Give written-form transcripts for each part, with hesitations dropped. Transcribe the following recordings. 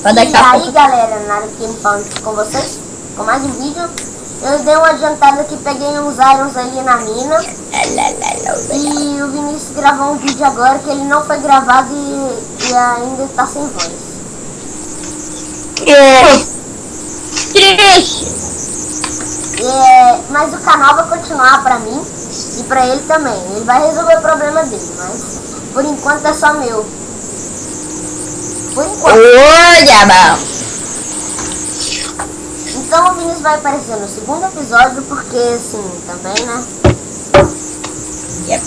Pra daqui E a aí pouco. galera, nada aqui me falando com vocês, com mais um vídeo. Eu dei uma adiantada que peguei uns irons ali na mina. E o Vinícius gravou um vídeo agora que ele não foi gravado e ainda tá sem voz. Triste. Mas o canal vai continuar pra mim e pra ele também. Ele vai resolver o problema dele, mas por enquanto é só meu. Por enquanto. Oi, diabão. Então o Vinícius vai aparecer no segundo episódio porque assim, também, né? Yep.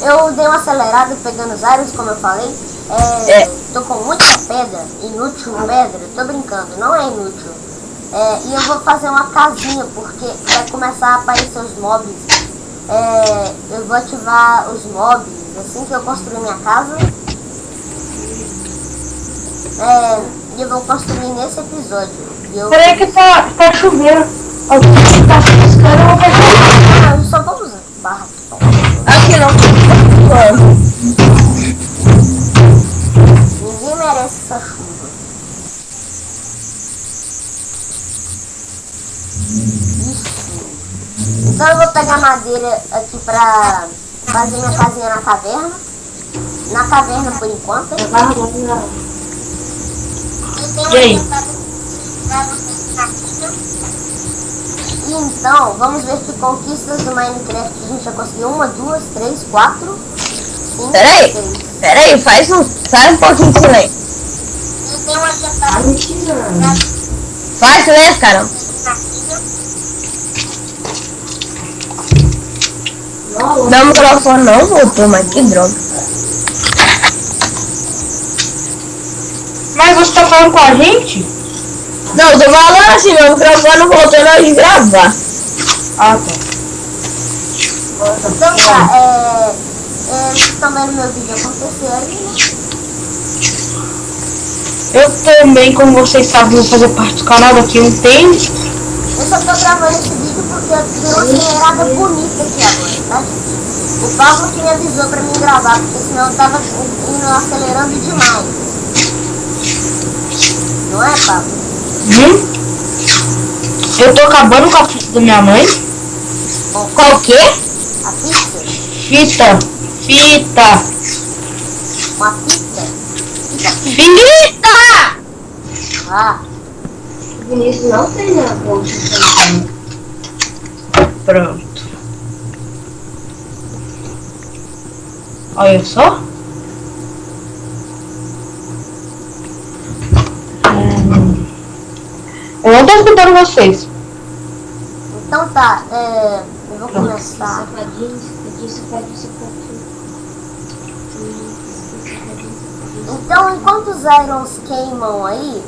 Eu dei uma acelerada pegando os irons, como eu falei. Tô com muita pedra, inútil pedra, tô brincando, não é inútil. E eu vou fazer uma casinha porque vai começar a aparecer os mobs. Eu vou ativar os mobs assim que eu construir minha casa. E eu vou construir nesse episódio. Peraí que tá chovendo. Alguém tá piscando, eu vou fechar. Não, eu só vou usar barra de pau. Aqui não. Ninguém merece essa chuva. Isso. Então eu vou pegar madeira aqui pra fazer minha casinha na caverna. Na caverna por enquanto. E aí? E então, vamos ver que conquistas do Minecraft a gente já conseguiu. 1, 2, 3, 4, 5, 6. Peraí, faz um pouquinho de silêncio. Faz silêncio, caramba. Não, o microfone não voltou, mas que droga. Mas você tá falando com a gente? Não, eu tô falando assim, meu microfone não voltou na hora de gravar. Ah, tá. Então tá, vocês estão vendo meu vídeo acontecer ali, né? Eu também, como vocês sabem, vou fazer parte do canal daqui a um tempo. Eu só tô gravando esse vídeo porque eu dei uma acelerada bonita aqui agora, tá gente? O Pablo que me avisou pra mim gravar, porque senão eu tava indo acelerando demais. Não é, Pablo? Eu tô acabando com a fita da minha mãe. Qual o quê? A pizza? Fita. Uma pizza? Fita! Ah, Vinícius não tem na bolsa. Pronto. Olha só. Eu não tô escutando vocês. então tá, eu vou começar. Então, enquanto os irons queimam aí,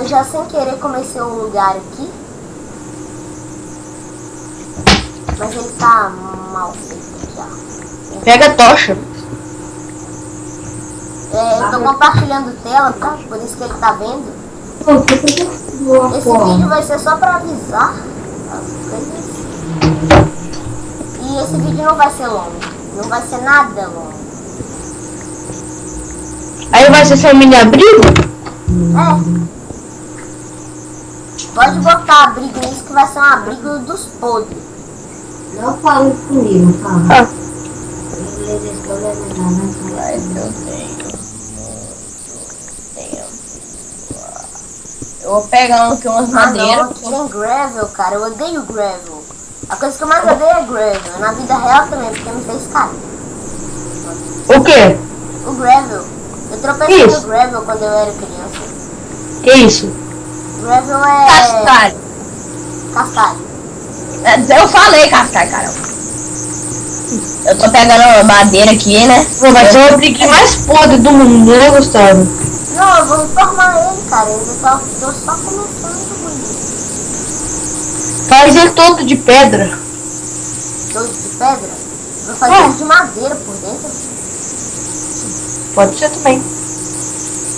eu já sem querer comecei um lugar aqui. Mas ele tá mal feito já. Pega a tocha. Eu tô compartilhando tela, tá? Por isso que ele tá vendo. Esse vídeo vai ser só pra avisar as coisas. E esse vídeo não vai ser longo. Não vai ser nada longo. Aí vai ser seu mini abrigo? Pode botar abrigo nisso que vai ser um abrigo dos podres. Não fale comigo, tá? Eu vou pegar umas madeiras. Não, tem gravel, cara. Eu odeio gravel. A coisa que eu mais odeio é gravel. Na vida real também, porque me fez cair. O quê? O gravel. Eu tropecei Isso. no gravel quando eu era criança. Que isso? Gravel é... Cascalho. Cascalho. Eu falei cascalho, caramba. Eu tô pegando madeira aqui, né? Pô, vai ser o abrigo mais podre do mundo, né, Gustavo? Não, eu vou reformar ele, cara. Tô só começando com isso. Faz ele todo de pedra. Todo de pedra. Vou fazer ele de madeira por dentro. Pode ser também.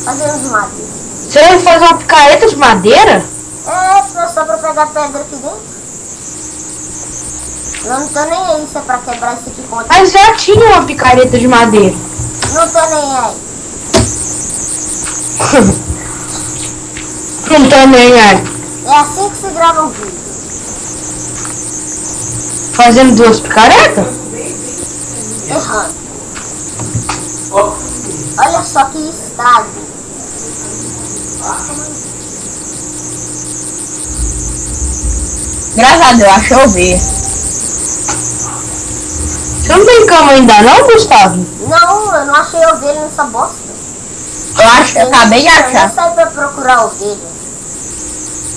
Fazer ele de madeira. Você vai fazer uma picareta de madeira? Só pra pegar pedra aqui dentro. Eu não tô nem aí se é pra quebrar isso aqui contra. Mas já tinha uma picareta de madeira. Não tô nem aí. Também é. É assim que se grava um vídeo. Fazendo duas picaretas? Errando. Olha só que estado. Gravado, eu acho, eu vi. Você não tem cama ainda não, Gustavo? Não, eu não achei ovelha nessa bosta. Eu acho que eu acabei de Eu nem achar. saí pra procurar ovelha.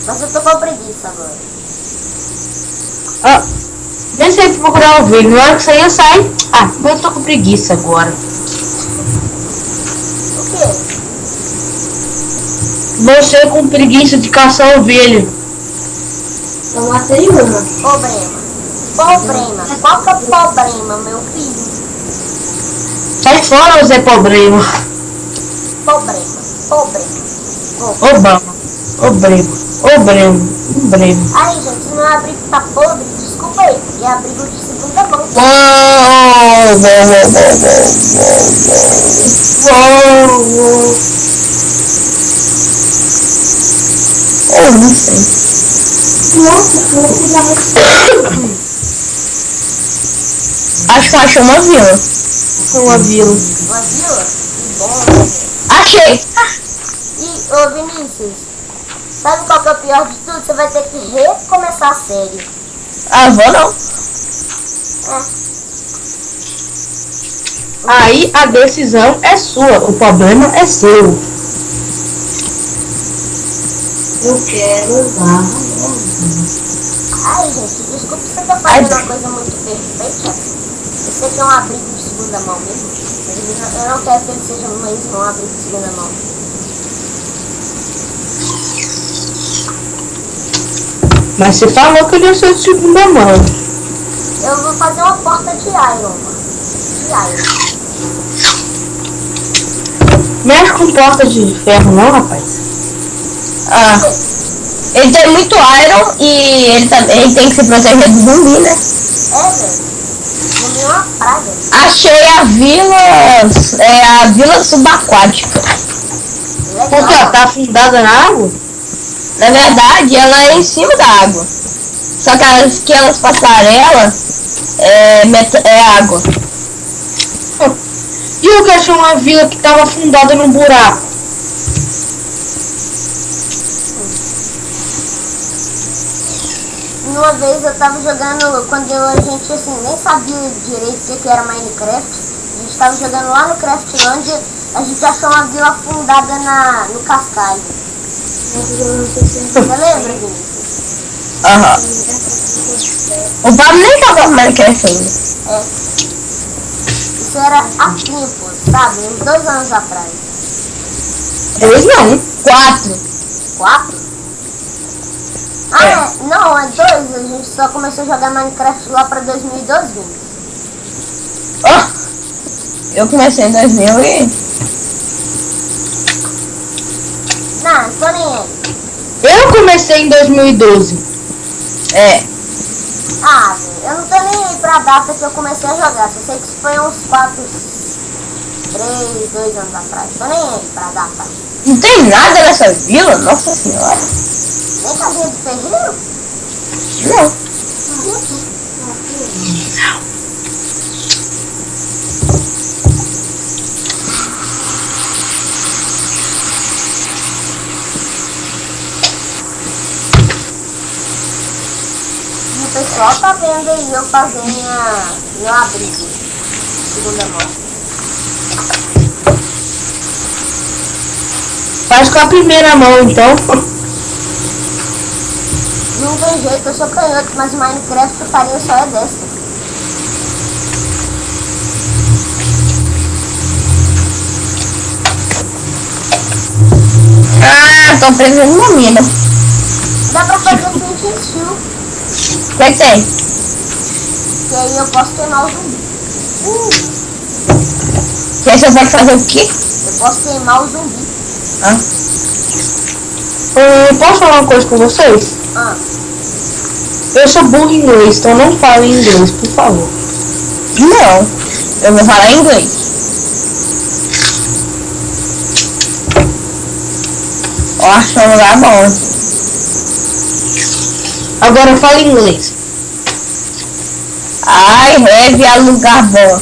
Mas eu tô com preguiça agora. Ah, nem sei procurar ovelha. Na hora que sair, eu saio. Ah, eu tô com preguiça agora. O quê? Você com preguiça de caçar ovelha. Eu matei uma. Problema. Problema. Qual que é o problema, meu filho? Sai fora, Zé Problema. Problema. Problema. Obama. Obrema. Aí, gente, se não é abrigo que tá podre, desculpa aí. É abrigo de segunda mão. Eu não sei. Acho que eu achei uma vila. Uma vila. Uma vila? Que bom. Achei. E, ô Vinícius, sabe qual que é o pior de tudo? Você vai ter que recomeçar a série. Ah, vou não. Aí a decisão é sua, o problema é seu. Eu quero usar. Ai, gente, desculpa se você tá fazendo uma coisa muito perfeita. Eu sei que é um abrigo de segunda mão mesmo. Mas eu não quero que ele seja mesmo um abrigo de segunda mão. Mas você falou que ele ia ser de segunda mão. Eu vou fazer uma porta de iron, mano. De iron. Mexe com porta de ferro não, rapaz. Ah, ele tem muito iron e ele tem que se proteger do zumbi, né? É, velho. Zumbi é uma praga. Achei a vila subaquática. Porque ela Legal. tá afundada na água? Na verdade, ela é em cima da água. Só que aquelas passarelas é água. E eu que achei uma vila que tava afundada num buraco. Uma vez eu tava jogando, quando a gente assim, nem sabia direito o que era Minecraft. A gente tava jogando lá no Craftlandia, a gente achou uma vila afundada no cascalho. Você lembra, Vinícius? Aham. O Pablo nem jogava Minecraft ainda. É. Isso era há tempo, sabe? Uns 2 anos atrás. 2 não, 4. 4? Ah, é. Não, é 2. A gente só começou a jogar Minecraft lá pra 2012, Vinícius. Oh, eu comecei em 2000 e... Não tô nem aí. Eu comecei em 2012. É. Ah, eu não tô nem aí pra data que eu comecei a jogar. Só sei que isso foi uns 2 anos atrás. Tô nem aí pra data. Não tem nada nessa vila? Nossa senhora. Nem casinha de ferreiro? Não. E o pessoal tá vendo aí eu fazer meu abrigo. Segunda mão. Faz com a primeira mão, então. Não tem jeito, eu sou canhoto, mas o Minecraft putaria só é desta. Ah, tô preso numa mina. Dá pra fazer flint steel, O que tem? que aí eu posso queimar o zumbi. Que aí você pode fazer o quê? Eu posso queimar o zumbi. Ah. Posso falar uma coisa com vocês? Ah, Eu sou burro em inglês, então não fale inglês, por favor. Não. Eu vou falar inglês. Ó. Eu acho um lugar bom. Agora fala inglês. I have a lugar bom.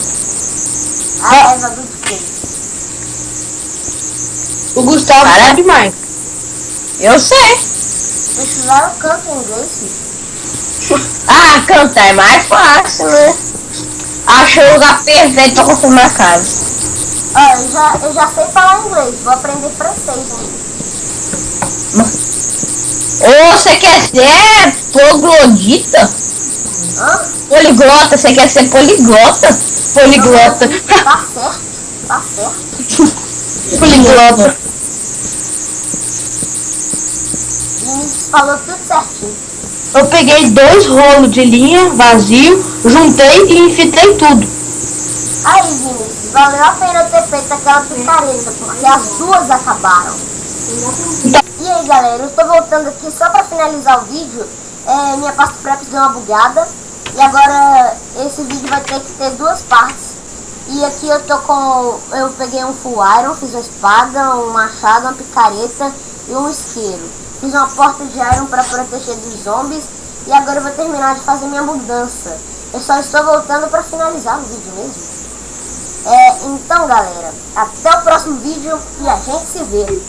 I have a good place. O Gustavo Para. sabe mais. Eu sei. Precisaram canto em inglês, filho. Ah, cantar é mais fácil, né? Acho o lugar perfeito pra construir uma casa. Ó, eu já sei falar inglês, vou aprender francês ainda. Ou você quer ser troglodita? Hã? Poliglota, você quer ser poliglota? Poliglota. Tá certo, tá certo. Poliglota. Vinícius falou tudo certinho. Eu peguei 2 rolos de linha vazio, juntei e infiltrei tudo. Aí, Vinícius, valeu a pena ter feito aquela picareta, porque as duas acabaram. E aí, galera, eu tô voltando aqui só pra finalizar o vídeo. Minha pasta Fraps deu uma bugada. E agora esse vídeo vai ter que ter 2 partes. E aqui eu peguei um full iron, fiz uma espada, um machado, uma picareta e um isqueiro. Fiz uma porta de iron para proteger dos zombies. E agora eu vou terminar de fazer minha mudança. Eu só estou voltando para finalizar o vídeo mesmo. Então, galera, até o próximo vídeo e a gente se vê.